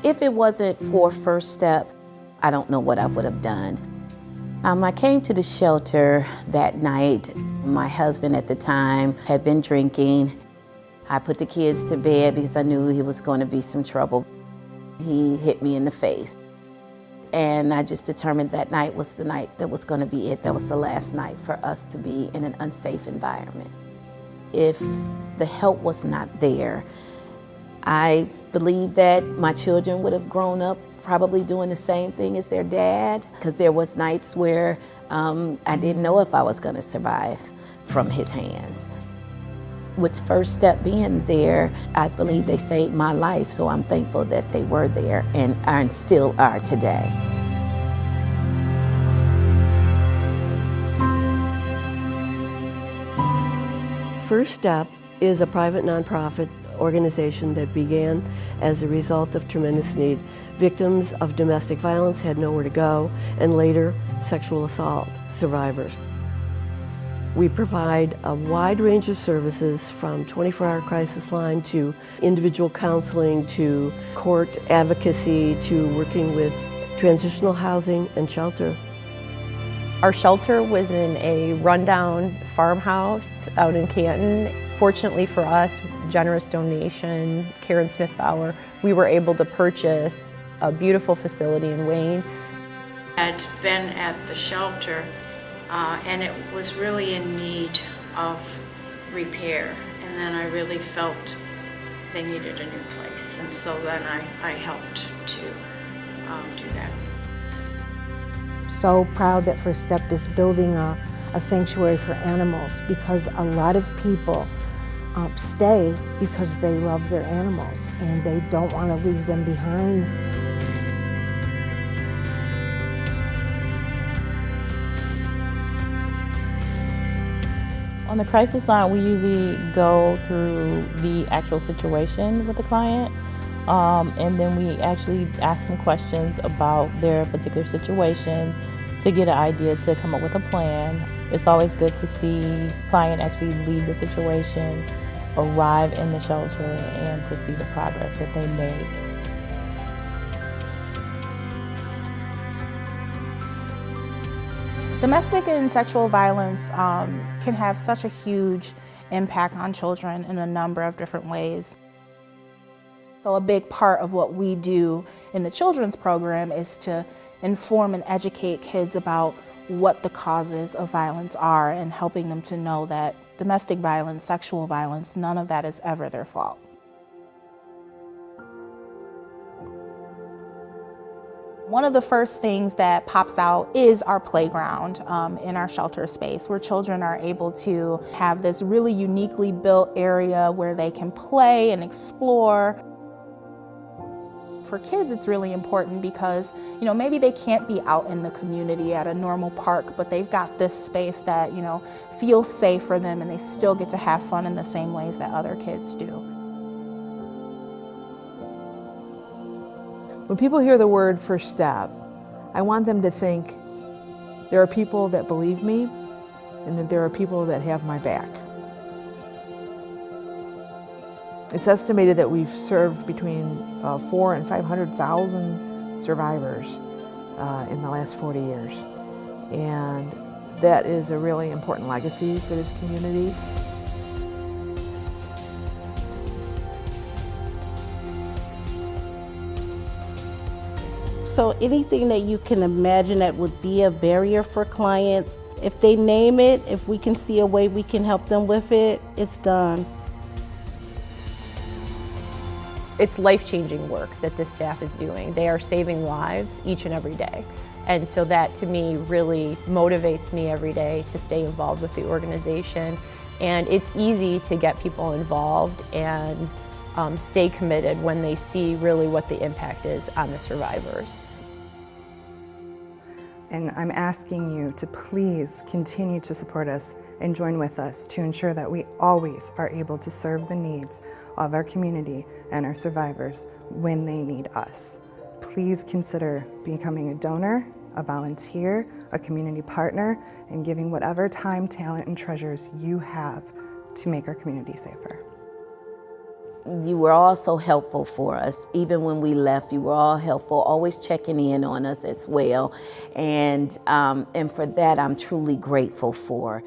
If it wasn't for First Step, I don't know what I would have done. I came to the shelter that night. My husband at the time had been drinking. I put the kids to bed because I knew he was going to be some trouble. He hit me in the face. And I just determined that night was the night that was going to be it. That was the last night for us to be in an unsafe environment. If the help was not there, I believe that my children would have grown up probably doing the same thing as their dad, because there was nights where I didn't know if I was going to survive from his hands. With First Step being there, I believe they saved my life, so I'm thankful that they were there and still are today. First Step is a private nonprofit organization that began as a result of tremendous need. Victims of domestic violence had nowhere to go, and later sexual assault survivors. We provide a wide range of services, from 24-hour crisis line to individual counseling to court advocacy to working with transitional housing and shelter. Our shelter was in a rundown farmhouse out in Canton. Fortunately for us, generous donation, Karen Smith-Bauer, we were able to purchase a beautiful facility in Wayne. I'd been at the shelter and it was really in need of repair, and then I really felt they needed a new place, and so then I helped to do that. So proud that First Step is building a sanctuary for animals, because a lot of people stay because they love their animals and they don't want to leave them behind. On the crisis line, we usually go through the actual situation with the client, and then we actually ask them questions about their particular situation to get an idea to come up with a plan. It's always good to see the client actually leave the situation, arrive in the shelter, and to see the progress that they make. Domestic and sexual violence can have such a huge impact on children in a number of different ways. So a big part of what we do in the children's program is to inform and educate kids about what the causes of violence are, and helping them to know that domestic violence, sexual violence, none of that is ever their fault. One of the first things that pops out is our playground in our shelter space, where children are able to have this really uniquely built area where they can play and explore. For kids, it's really important because, maybe they can't be out in the community at a normal park, but they've got this space that, feels safe for them, and they still get to have fun in the same ways that other kids do. When people hear the word First Step, I want them to think there are people that believe me and that there are people that have my back. It's estimated that we've served between 400,000 and 500,000 survivors in the last 40 years. And that is a really important legacy for this community. So anything that you can imagine that would be a barrier for clients, if they name it, if we can see a way we can help them with it, it's done. It's life-changing work that this staff is doing. They are saving lives each and every day. And so that, to me, really motivates me every day to stay involved with the organization. And it's easy to get people involved and stay committed when they see really what the impact is on the survivors. And I'm asking you to please continue to support us and join with us to ensure that we always are able to serve the needs of our community and our survivors when they need us. Please consider becoming a donor, a volunteer, a community partner, and giving whatever time, talent, and treasures you have to make our community safer. You were all so helpful for us. Even when we left, you were all helpful, always checking in on us as well. And for that, I'm truly grateful for.